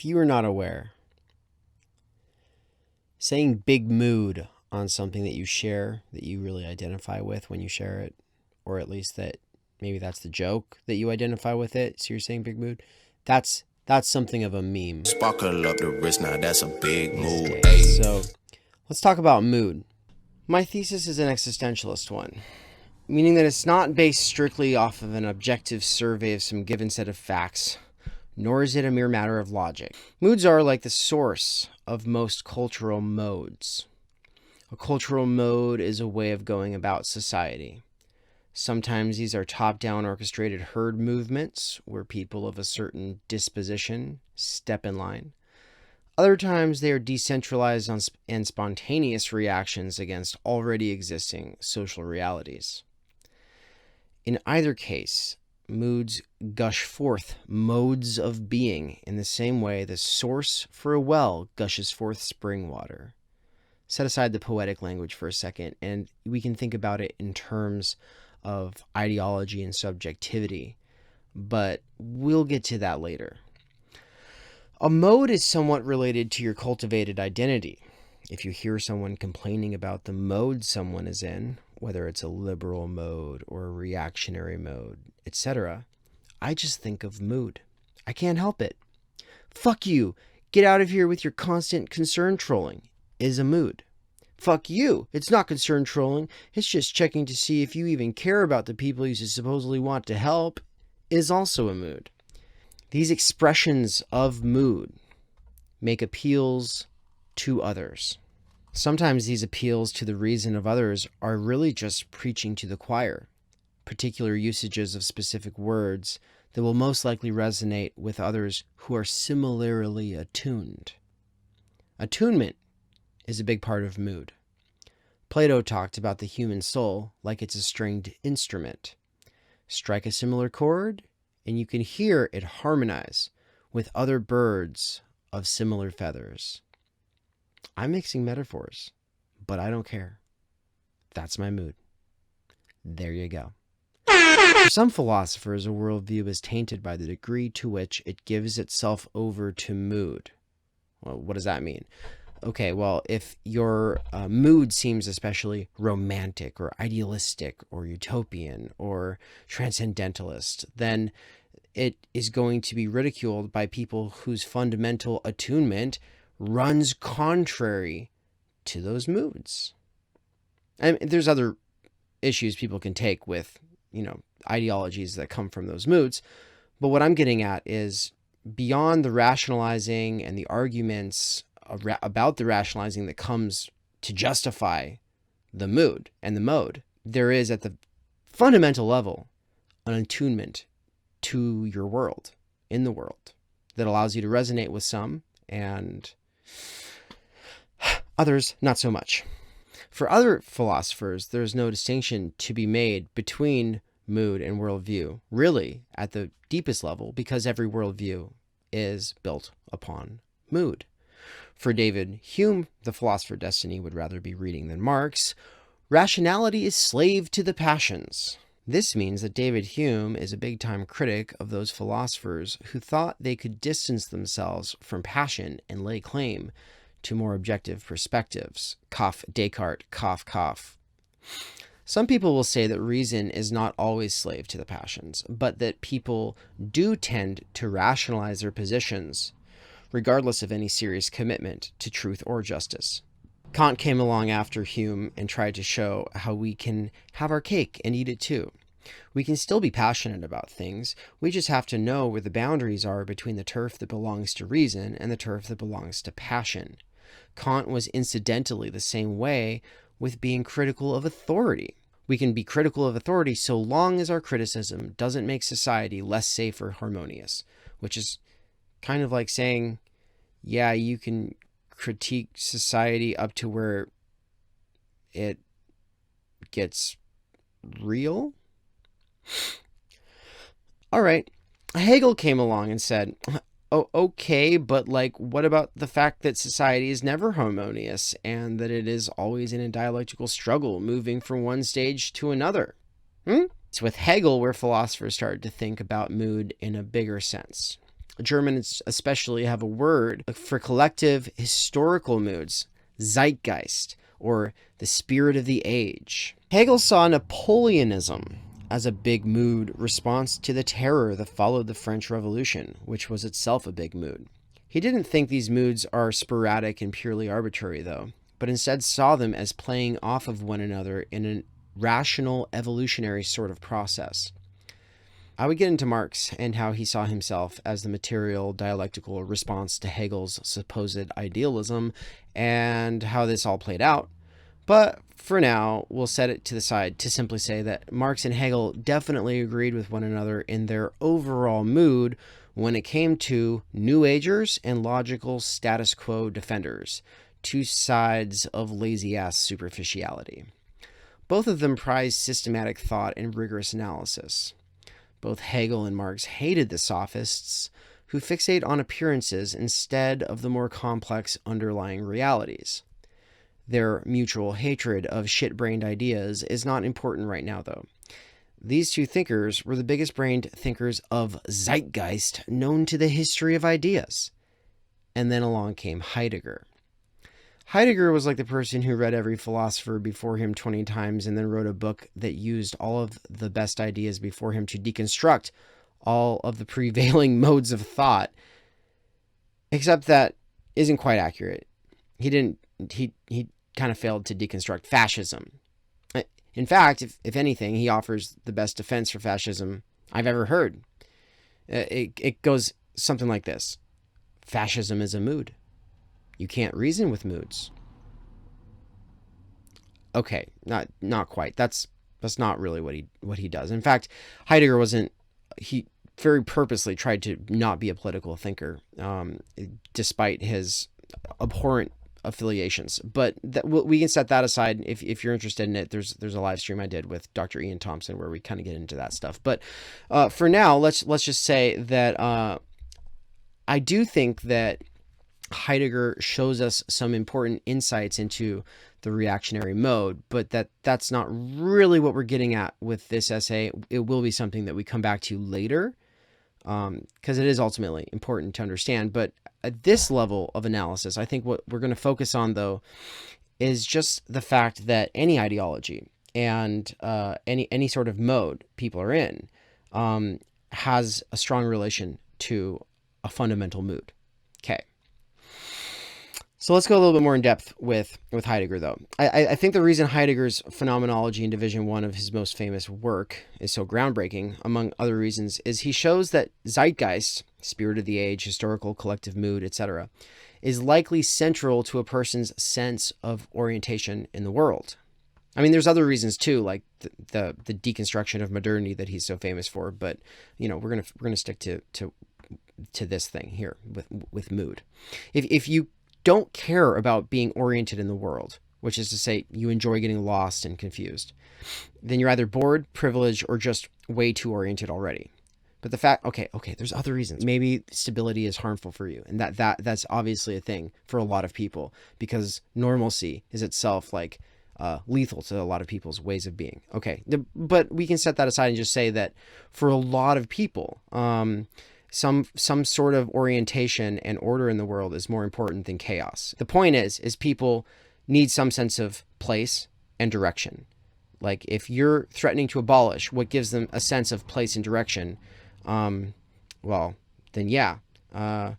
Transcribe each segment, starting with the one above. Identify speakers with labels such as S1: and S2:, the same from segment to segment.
S1: If you are not aware, saying big mood on something that you share, that you really identify with when you share it, or at least that maybe that's the joke that you identify with it, so you're saying big mood, that's something of a meme.
S2: Sparkle up the wrist, now that's a big move.
S1: So let's talk about mood. My thesis is an existentialist one, meaning that it's not based strictly off of an objective survey of some given set of facts, nor is it a mere matter of logic. Moods are like the source of most cultural modes. A cultural mode is a way of going about society. Sometimes these are top-down orchestrated herd movements where people of a certain disposition step in line. Other times they are decentralized and spontaneous reactions against already existing social realities. In either case, moods gush forth modes of being in the same way the source for a well gushes forth spring water. Set aside the poetic language for a second, and we can think about it in terms of ideology and subjectivity, but we'll get to that later. A mode is somewhat related to your cultivated identity. If you hear someone complaining about the mode someone is in, whether it's a liberal mode or a reactionary mode, etc., I just think of mood. I can't help it. Fuck you. Get out of here with your constant concern trolling is a mood. Fuck you. It's not concern trolling. It's just checking to see if you even care about the people you supposedly want to help is also a mood. These expressions of mood make appeals to others. Sometimes these appeals to the reason of others are really just preaching to the choir, particular usages of specific words that will most likely resonate with others who are similarly attuned. Attunement is a big part of mood. Plato talked about the human soul like it's a stringed instrument. Strike a similar chord, and you can hear it harmonize with other birds of similar feathers. I'm mixing metaphors, but I don't care. That's my mood. There you go. For some philosophers, a worldview is tainted by the degree to which it gives itself over to mood. Well, what does that mean? Okay, well, if your mood seems especially romantic or idealistic or utopian or transcendentalist, then it is going to be ridiculed by people whose fundamental attunement runs contrary to those moods. And there's other issues people can take with, ideologies that come from those moods. But what I'm getting at is beyond the rationalizing and the arguments about the rationalizing that comes to justify the mood and the mode, there is at the fundamental level an attunement to your world, in the world, that allows you to resonate with some and others not so much. For other philosophers, there's no distinction to be made between mood and worldview, really at the deepest level, because every worldview is built upon mood. For David Hume, the philosopher Destiny would rather be reading than Marx, rationality is slave to the passions. This means that David Hume is a big-time critic of those philosophers who thought they could distance themselves from passion and lay claim to more objective perspectives. Cough, Descartes, cough, cough. Some people will say that reason is not always slave to the passions, but that people do tend to rationalize their positions, regardless of any serious commitment to truth or justice. Kant came along after Hume and tried to show how we can have our cake and eat it too. We can still be passionate about things. We just have to know where the boundaries are between the turf that belongs to reason and the turf that belongs to passion. Kant was incidentally the same way with being critical of authority. We can be critical of authority so long as our criticism doesn't make society less safe or harmonious, which is kind of like saying, yeah, you can critique society up to where it gets real. All right. Hegel came along and said, oh, okay, but what about the fact that society is never harmonious and that it is always in a dialectical struggle, moving from one stage to another? It's with Hegel where philosophers started to think about mood in a bigger sense. Germans especially have a word for collective historical moods, zeitgeist, or the spirit of the age. Hegel saw Napoleonism as a big mood response to the terror that followed the French Revolution, which was itself a big mood. He didn't think these moods are sporadic and purely arbitrary, though, but instead saw them as playing off of one another in a rational evolutionary sort of process. I would get into Marx and how he saw himself as the material dialectical response to Hegel's supposed idealism and how this all played out. But for now, we'll set it to the side to simply say that Marx and Hegel definitely agreed with one another in their overall mood when it came to New Agers and logical status quo defenders, two sides of lazy-ass superficiality. Both of them prized systematic thought and rigorous analysis. Both Hegel and Marx hated the sophists who fixate on appearances instead of the more complex underlying realities. Their mutual hatred of shit-brained ideas is not important right now, though. These two thinkers were the biggest-brained thinkers of zeitgeist known to the history of ideas. And then along came Heidegger. Heidegger was like the person who read every philosopher before him 20 times and then wrote a book that used all of the best ideas before him to deconstruct all of the prevailing modes of thought. Except that isn't quite accurate. He kind of failed to deconstruct fascism. In fact, if anything, he offers the best defense for fascism I've ever heard. It goes something like this. Fascism is a mood. You can't reason with moods. Okay, not quite. That's not really what he does. In fact, Heidegger he very purposely tried to not be a political thinker, despite his abhorrent affiliations. But we can set that aside. If you're interested in it, there's a live stream I did with Dr. Ian Thompson where we kind of get into that stuff. But for now, let's just say that I do think that Heidegger shows us some important insights into the reactionary mode, but that's not really what we're getting at with this essay. It will be something that we come back to later, because it is ultimately important to understand. But at this level of analysis, I think what we're going to focus on, though, is just the fact that any ideology and any sort of mode people are in has a strong relation to a fundamental mood. Okay. So let's go a little bit more in depth with Heidegger, though. I think the reason Heidegger's Phenomenology in Division 1 of his most famous work is so groundbreaking, among other reasons, is he shows that zeitgeist, spirit of the age, historical collective mood, etc., is likely central to a person's sense of orientation in the world. I mean, there's other reasons too, like the deconstruction of modernity that he's so famous for, but we're gonna stick to this thing here with mood. If you don't care about being oriented in the world, which is to say you enjoy getting lost and confused, then you're either bored, privileged, or just way too oriented already. But the fact, okay, there's other reasons. Maybe stability is harmful for you, and that's obviously a thing for a lot of people, because normalcy is itself like lethal to a lot of people's ways of being. Okay, but we can set that aside and just say that for a lot of people, some sort of orientation and order in the world is more important than chaos. The point is people need some sense of place and direction. Like if you're threatening to abolish what gives them a sense of place and direction, well, then yeah, a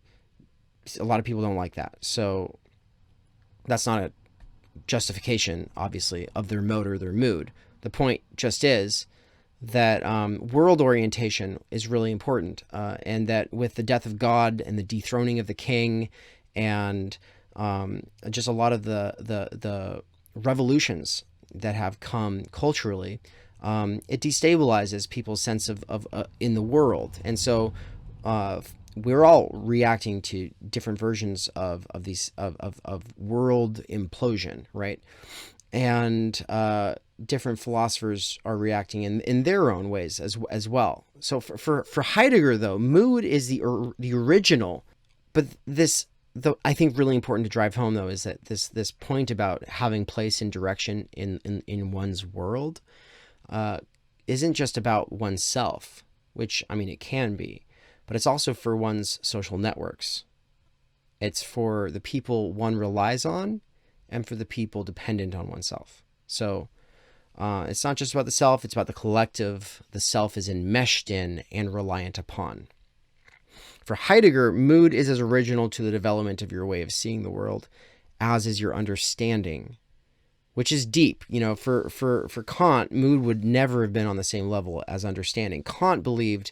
S1: lot of people don't like that. So that's not a justification, obviously, of their mode or their mood. The point just is that world orientation is really important, and that with the death of God and the dethroning of the king and just a lot of the revolutions that have come culturally, it destabilizes people's sense of in the world. And so we're all reacting to different versions of world implosion, right? And different philosophers are reacting in their own ways as well. So for Heidegger, though, mood is the original. But I think really important to drive home, though, is that this point about having place and direction in one's world isn't just about oneself, which, I mean, it can be, but it's also for one's social networks. It's for the people one relies on and for the people dependent on oneself. So it's not just about the self, it's about the collective the self is enmeshed in and reliant upon. For Heidegger, mood is as original to the development of your way of seeing the world as is your understanding, which is deep. For Kant, mood would never have been on the same level as understanding. Kant believed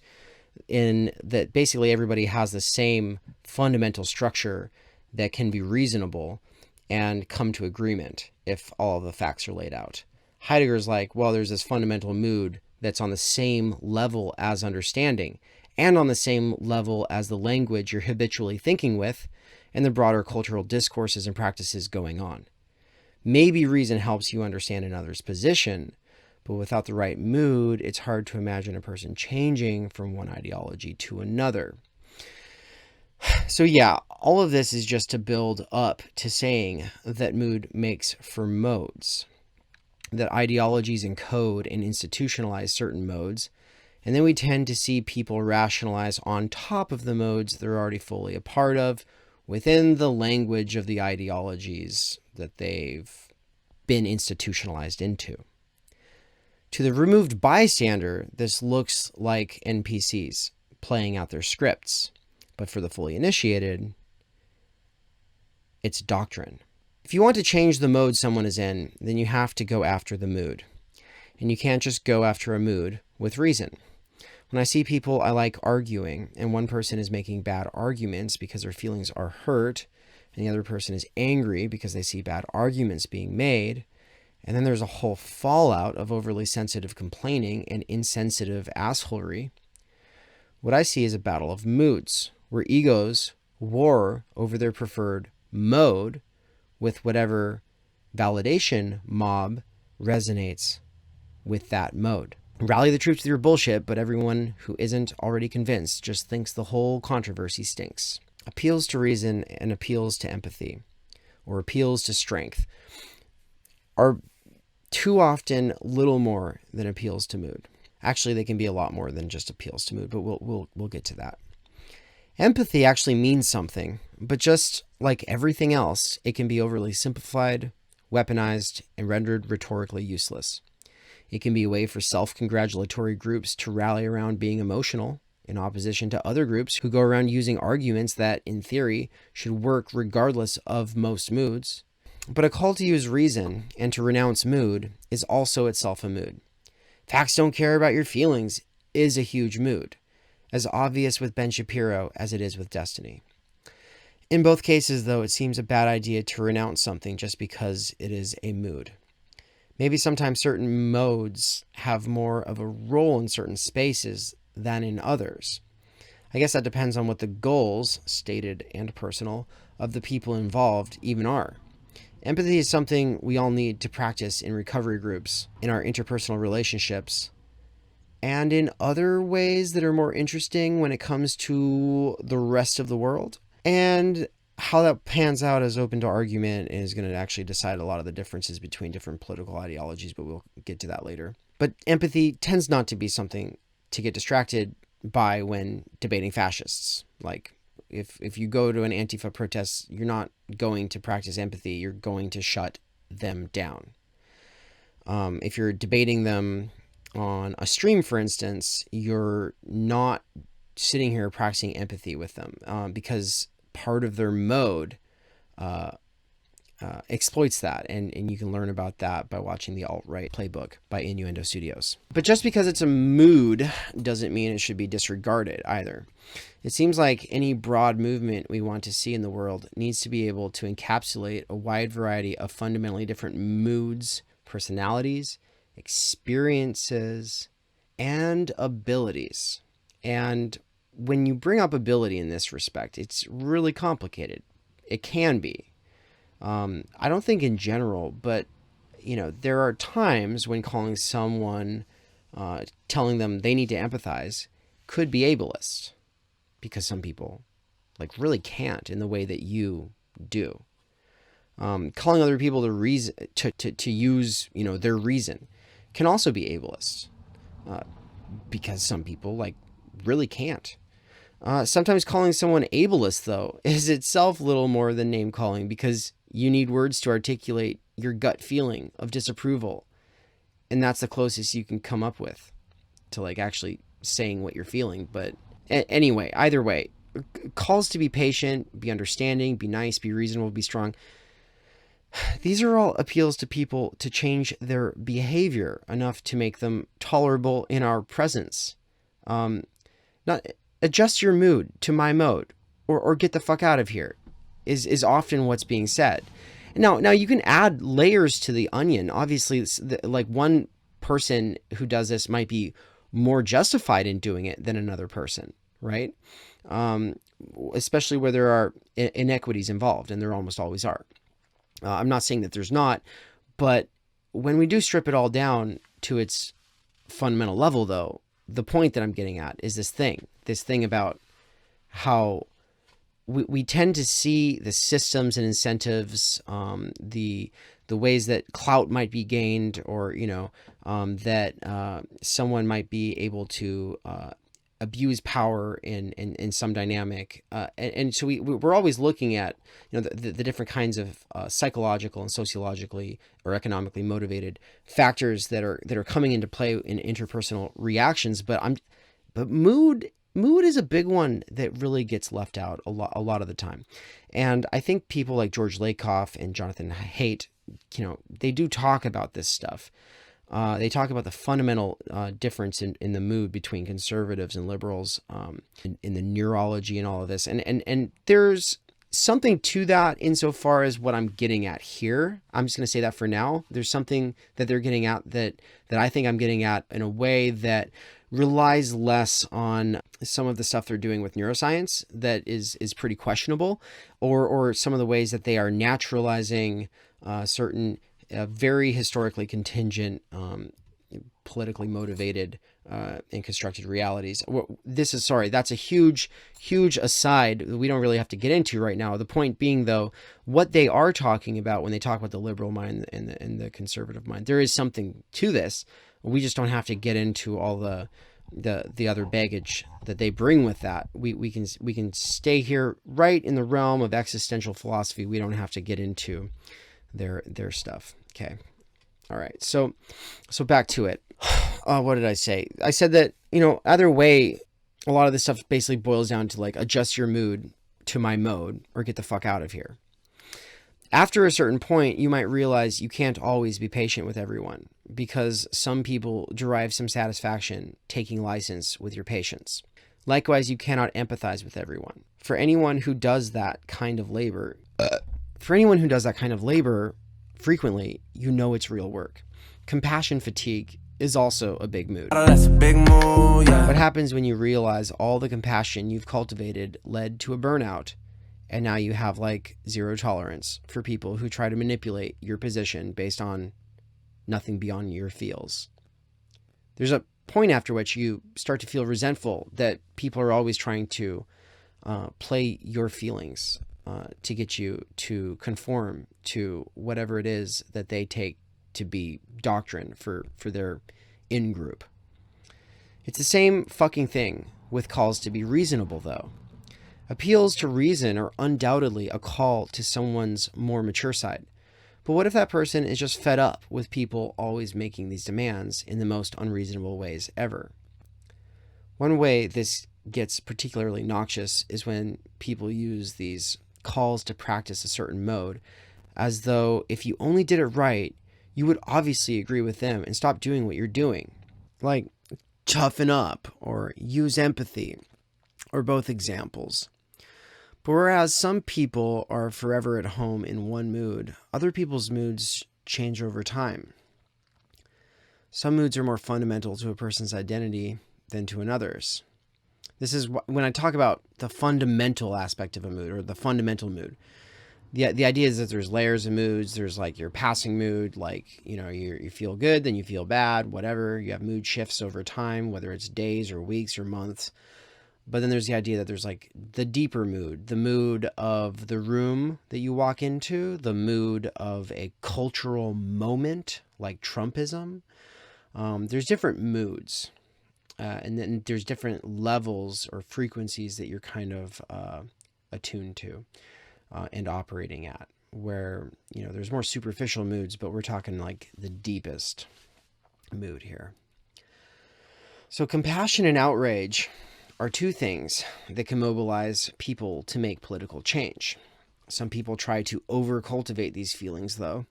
S1: in that basically everybody has the same fundamental structure that can be reasonable and come to agreement if all of the facts are laid out. Heidegger's like, well, there's this fundamental mood that's on the same level as understanding and on the same level as the language you're habitually thinking with and the broader cultural discourses and practices going on. Maybe reason helps you understand another's position, but without the right mood, it's hard to imagine a person changing from one ideology to another. So yeah, all of this is just to build up to saying that mood makes for modes, that ideologies encode and institutionalize certain modes, and then we tend to see people rationalize on top of the modes they're already fully a part of within the language of the ideologies that they've been institutionalized into. To the removed bystander, this looks like NPCs playing out their scripts, but for the fully initiated, it's doctrine. If you want to change the mode someone is in, then you have to go after the mood. And you can't just go after a mood with reason. When I see people I like arguing, and one person is making bad arguments because their feelings are hurt, and the other person is angry because they see bad arguments being made, and then there's a whole fallout of overly sensitive complaining and insensitive assholery, what I see is a battle of moods, where egos war over their preferred mode with whatever validation mob resonates with that mode. Rally the troops with your bullshit, but everyone who isn't already convinced just thinks the whole controversy stinks. Appeals to reason and appeals to empathy, or appeals to strength, are too often little more than appeals to mood. Actually, they can be a lot more than just appeals to mood, but we'll get to that. Empathy actually means something, but just like everything else, it can be overly simplified, weaponized, and rendered rhetorically useless. It can be a way for self-congratulatory groups to rally around being emotional in opposition to other groups who go around using arguments that, in theory, should work regardless of most moods. But a call to use reason and to renounce mood is also itself a mood. Facts don't care about your feelings is a huge mood, as obvious with Ben Shapiro as it is with Destiny. In both cases, though, it seems a bad idea to renounce something just because it is a mood. Maybe sometimes certain modes have more of a role in certain spaces than in others. I guess that depends on what the goals, stated and personal, of the people involved even are. Empathy is something we all need to practice in recovery groups, in our interpersonal relationships, and in other ways that are more interesting when it comes to the rest of the world. And how that pans out is open to argument and is going to actually decide a lot of the differences between different political ideologies, but we'll get to that later. But empathy tends not to be something to get distracted by when debating fascists. Like, if you go to an Antifa protest, you're not going to practice empathy, you're going to shut them down. If you're debating them on a stream, for instance, you're not sitting here practicing empathy with them because part of their mode exploits that, and you can learn about that by watching the Alt-Right Playbook by Innuendo Studios. But just because it's a mood doesn't mean it should be disregarded either. It seems like any broad movement we want to see in the world needs to be able to encapsulate a wide variety of fundamentally different moods, personalities, experiences, and abilities. And when you bring up ability in this respect, it's really complicated. It can be. I don't think in general, but there are times when calling someone, telling them they need to empathize, could be ableist, because some people really can't in the way that you do. Calling other people to reason to use their reason can also be ableist, because some people really can't. Sometimes calling someone ableist, though, is itself little more than name calling, because you need words to articulate your gut feeling of disapproval. And that's the closest you can come up with to like actually saying what you're feeling. But anyway, either way, calls to be patient, be understanding, be nice, be reasonable, be strong. These are all appeals to people to change their behavior enough to make them tolerable in our presence. Not adjust your mood to my mode, or get the fuck out of here is often what's being said. Now you can add layers to the onion. Obviously, like one person who does this might be more justified in doing it than another person, right? Especially where there are inequities involved, and there almost always are. I'm not saying that there's not, but when we do strip it all down to its fundamental level, though, the point that I'm getting at is this thing about how we tend to see the systems and incentives, the ways that clout might be gained, or that someone might be able to abuse power in some dynamic, and so we're always looking at the different kinds of psychological and sociologically or economically motivated factors that are coming into play in interpersonal reactions. But mood is a big one that really gets left out a lot of the time. And I think people like George Lakoff and Jonathan Haidt, they do talk about this stuff. They talk about the fundamental difference in the mood between conservatives and liberals, in the neurology and all of this. And there's something to that insofar as what I'm getting at here. I'm just going to say that for now. There's something that they're getting at that I think I'm getting at in a way that relies less on some of the stuff they're doing with neuroscience that is pretty questionable, or some of the ways that they are naturalizing certain very historically contingent, politically motivated and constructed realities. That's a huge aside that we don't really have to get into right now. The point being, though, what they are talking about when they talk about the liberal mind and the conservative mind, there is something to this. We just don't have to get into all the other baggage that they bring with that. We can stay here right in the realm of existential philosophy. We don't have to get into their stuff. Okay. All right. So back to it. What did I say? I said that, either way, a lot of this stuff basically boils down to like adjust your mood to my mode or get the fuck out of here. After a certain point, you might realize you can't always be patient with everyone, because some people derive some satisfaction taking license with your patience. Likewise, you cannot empathize with everyone. For anyone who does that kind of labor, frequently, it's real work. Compassion fatigue is also a big mood.
S2: That's a big move, yeah.
S1: What happens when you realize all the compassion you've cultivated led to a burnout, and now you have like zero tolerance for people who try to manipulate your position based on nothing beyond your feels? There's a point after which you start to feel resentful that people are always trying to play your feelings to get you to conform to whatever it is that they take to be doctrine for their in-group. It's the same fucking thing with calls to be reasonable, though. Appeals to reason are undoubtedly a call to someone's more mature side. But what if that person is just fed up with people always making these demands in the most unreasonable ways ever? One way this gets particularly noxious is when people use these calls to practice a certain mode as though if you only did it right, you would obviously agree with them and stop doing what you're doing. Like, toughen up or use empathy, or both examples. But whereas some people are forever at home in one mood, other people's moods change over time. Some moods are more fundamental to a person's identity than to another's. This is when I talk about the fundamental aspect of a mood, or the fundamental mood. The idea is that there's layers of moods. There's like your passing mood, like, you feel good, then you feel bad, whatever. You have mood shifts over time, whether it's days or weeks or months. But then there's the idea that there's like the deeper mood, the mood of the room that you walk into, the mood of a cultural moment like Trumpism. There's different moods. And then there's different levels or frequencies that you're kind of attuned to and operating at, where, there's more superficial moods, but we're talking like the deepest mood here. So compassion and outrage are two things that can mobilize people to make political change. Some people try to over-cultivate these feelings, though,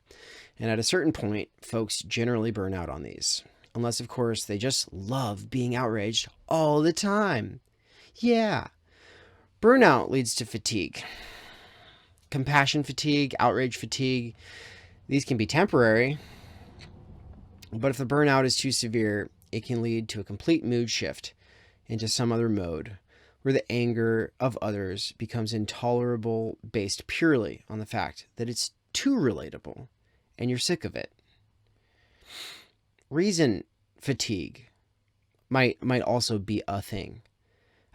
S1: and at a certain point, folks generally burn out on these. Unless, of course, they just love being outraged all the time. Yeah. Burnout leads to fatigue. Compassion fatigue, outrage fatigue, these can be temporary, but if the burnout is too severe, it can lead to a complete mood shift into some other mode where the anger of others becomes intolerable based purely on the fact that it's too relatable and you're sick of it. Reason fatigue might also be a thing.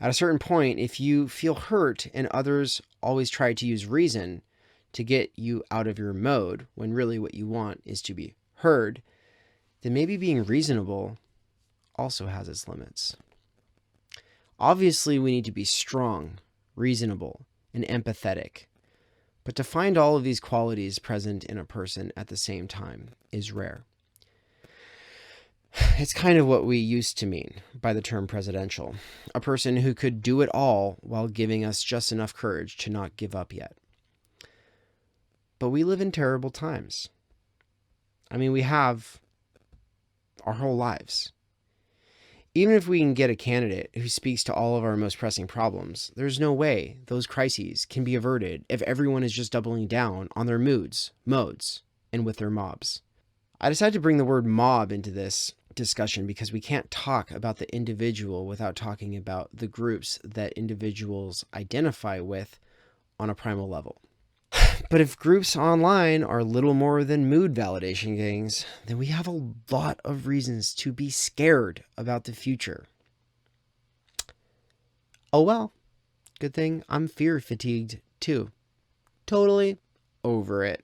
S1: At a certain point, if you feel hurt and others always try to use reason to get you out of your mode, when really what you want is to be heard, then maybe being reasonable also has its limits. Obviously, we need to be strong, reasonable, and empathetic. But to find all of these qualities present in a person at the same time is rare. It's kind of what we used to mean by the term presidential. A person who could do it all while giving us just enough courage to not give up yet. But we live in terrible times. I mean, we have our whole lives. Even if we can get a candidate who speaks to all of our most pressing problems, there's no way those crises can be averted if everyone is just doubling down on their modes, and with their mobs. I decided to bring the word mob into this discussion because we can't talk about the individual without talking about the groups that individuals identify with on a primal level. But if groups online are little more than mood validation gangs, then we have a lot of reasons to be scared about the future. Oh well, good thing I'm fear fatigued too. Totally over it.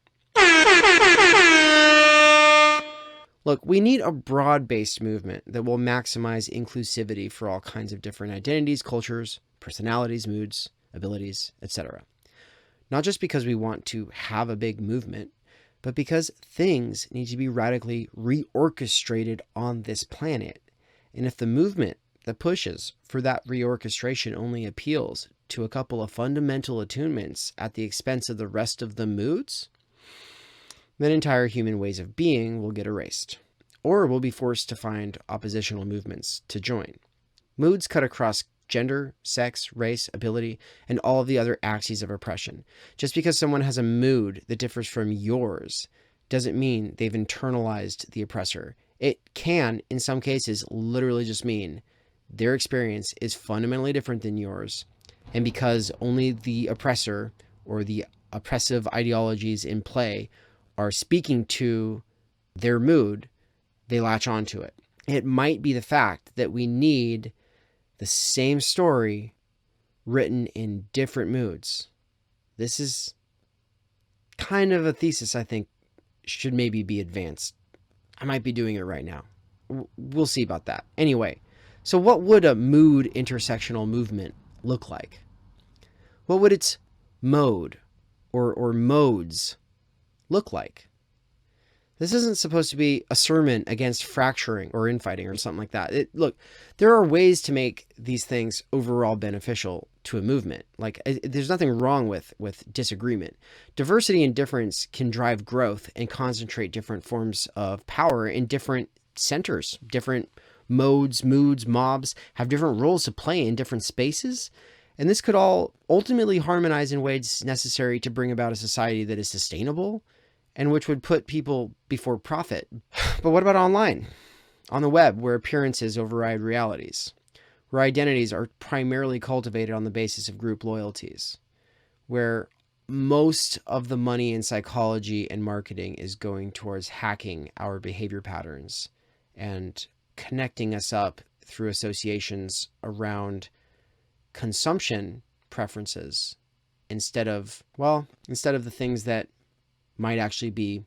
S1: Look, we need a broad-based movement that will maximize inclusivity for all kinds of different identities, cultures, personalities, moods, abilities, etc. Not just because we want to have a big movement, but because things need to be radically reorchestrated on this planet. And if the movement that pushes for that reorchestration only appeals to a couple of fundamental attunements at the expense of the rest of the moods, then entire human ways of being will get erased, or we'll be forced to find oppositional movements to join. Moods cut across gender, sex, race, ability, and all of the other axes of oppression. Just because someone has a mood that differs from yours doesn't mean they've internalized the oppressor. It can, in some cases, literally just mean their experience is fundamentally different than yours, and because only the oppressor or the oppressive ideologies in play are speaking to their mood, they latch onto it. It might be the fact that we need the same story written in different moods. This is kind of a thesis I think should maybe be advanced. I might be doing it right now. We'll see about that. Anyway, so what would a mood intersectional movement look like? What would its mode or modes look like? This isn't supposed to be a sermon against fracturing or infighting or something like that. Look, there are ways to make these things overall beneficial to a movement. Like, there's nothing wrong with disagreement. Diversity and difference can drive growth and concentrate different forms of power in different centers. Different modes, moods, mobs have different roles to play in different spaces. And this could all ultimately harmonize in ways necessary to bring about a society that is sustainable and which would put people before profit. But what about online? On the web, where appearances override realities, where identities are primarily cultivated on the basis of group loyalties, where most of the money in psychology and marketing is going towards hacking our behavior patterns and connecting us up through associations around consumption preferences instead of the things that might actually be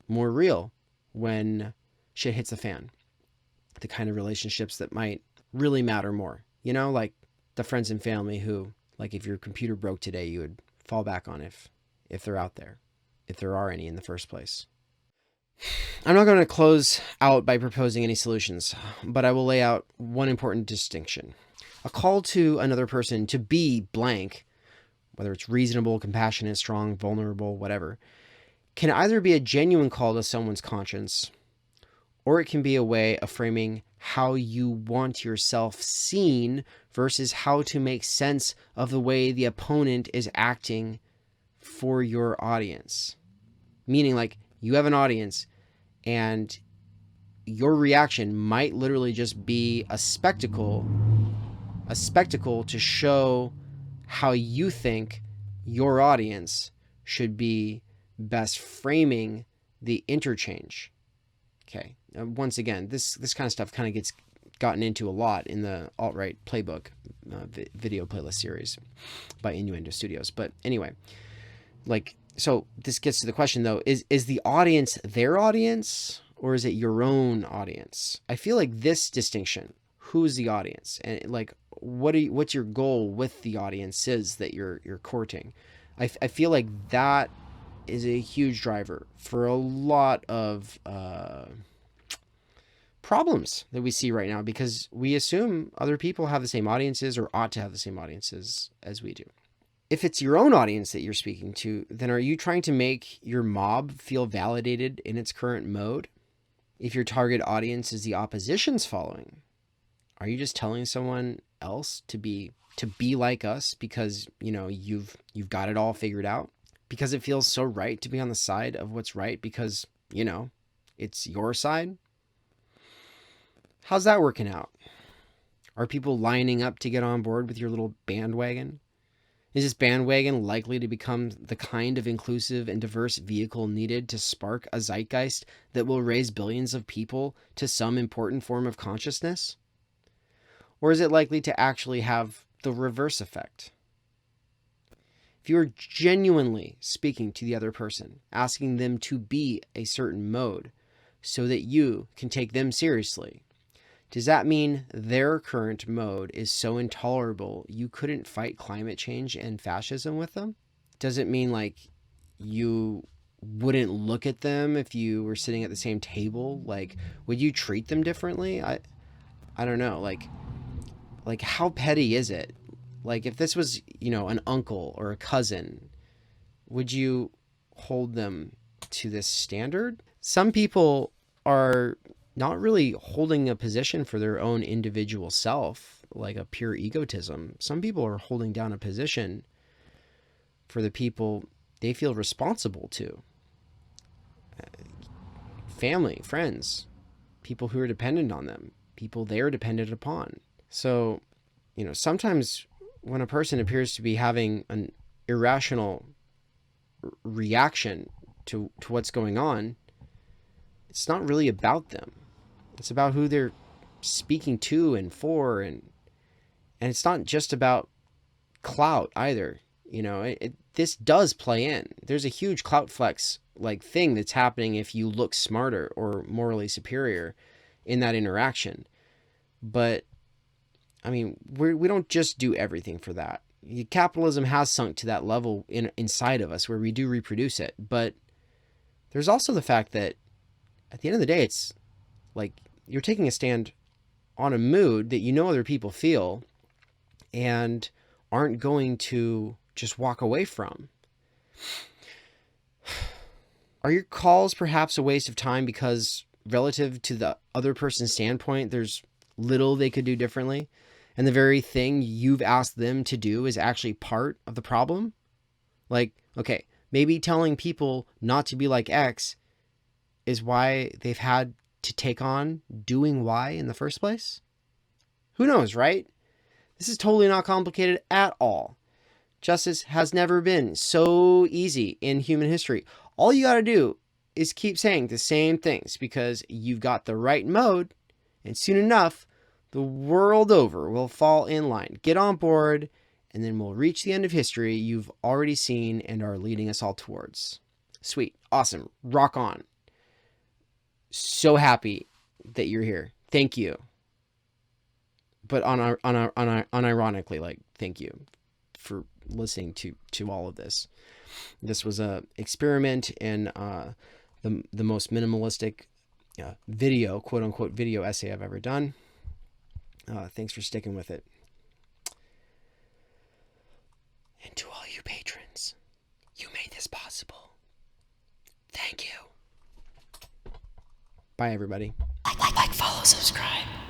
S1: more real when shit hits the fan. The kind of relationships that might really matter more. You know, like the friends and family who, like if your computer broke today, you would fall back on if they're out there, if there are any in the first place. I'm not going to close out by proposing any solutions, but I will lay out one important distinction. A call to another person to be blank, whether it's reasonable, compassionate, strong, vulnerable, whatever, can either be a genuine call to someone's conscience, or it can be a way of framing how you want yourself seen versus how to make sense of the way the opponent is acting for your audience. Meaning, like, you have an audience and your reaction might literally just be a spectacle to show how you think your audience should be best framing the interchange. Okay. Once again, this kind of stuff kind of gets gotten into a lot in the alt-right playbook video playlist series by Innuendo Studios. But anyway, like, so this gets to the question though, is the audience their audience or is it your own audience? I feel like this distinction, who's the audience, and like what's your goal with the audiences that you're courting? I feel like that is a huge driver for a lot of problems that we see right now, because we assume other people have the same audiences or ought to have the same audiences as we do. If it's your own audience that you're speaking to, then are you trying to make your mob feel validated in its current mode? If your target audience is the opposition's following, are you just telling someone else to be like us because, you know, you've got it all figured out? Because it feels so right to be on the side of what's right because, you know, it's your side? How's that working out? Are people lining up to get on board with your little bandwagon? Is this bandwagon likely to become the kind of inclusive and diverse vehicle needed to spark a zeitgeist that will raise billions of people to some important form of consciousness? Or is it likely to actually have the reverse effect? If you are genuinely speaking to the other person, asking them to be a certain mode so that you can take them seriously, does that mean their current mode is so intolerable you couldn't fight climate change and fascism with them? Does it mean like you wouldn't look at them if you were sitting at the same table? Like, would you treat them differently? I don't know. Like how petty is it? Like if this was, you know, an uncle or a cousin, would you hold them to this standard? Some people are not really holding a position for their own individual self, like a pure egotism. Some people are holding down a position for the people they feel responsible to. Family, friends, people who are dependent on them, people they are dependent upon. So, you know, sometimes when a person appears to be having an irrational reaction to what's going on, it's not really about them. It's about who they're speaking to and for, and it's not just about clout either. You know, this does play in. There's a huge clout flex like thing that's happening if you look smarter or morally superior in that interaction. But I mean, we don't just do everything for that. Capitalism has sunk to that level inside of us where we do reproduce it. But there's also the fact that at the end of the day, it's like you're taking a stand on a mood that you know other people feel and aren't going to just walk away from. Are your calls perhaps a waste of time because relative to the other person's standpoint, there's little they could do differently? And the very thing you've asked them to do is actually part of the problem? Like, okay, maybe telling people not to be like X is why they've had to take on doing Y in the first place? Who knows, right? This is totally not complicated at all. Justice has never been so easy in human history. All you got to do is keep saying the same things because you've got the right mode, and soon enough, the world over will fall in line. Get on board, and then we'll reach the end of history you've already seen and are leading us all towards. Sweet. Awesome. Rock on. So happy that you're here. Thank you. but unironically, like, thank you for listening to all of this. This was a experiment in the most minimalistic video, quote unquote, video essay I've ever done. Thanks for sticking with it. And to all you patrons, you made this possible. Thank you. Bye, everybody.
S3: Like, follow, subscribe.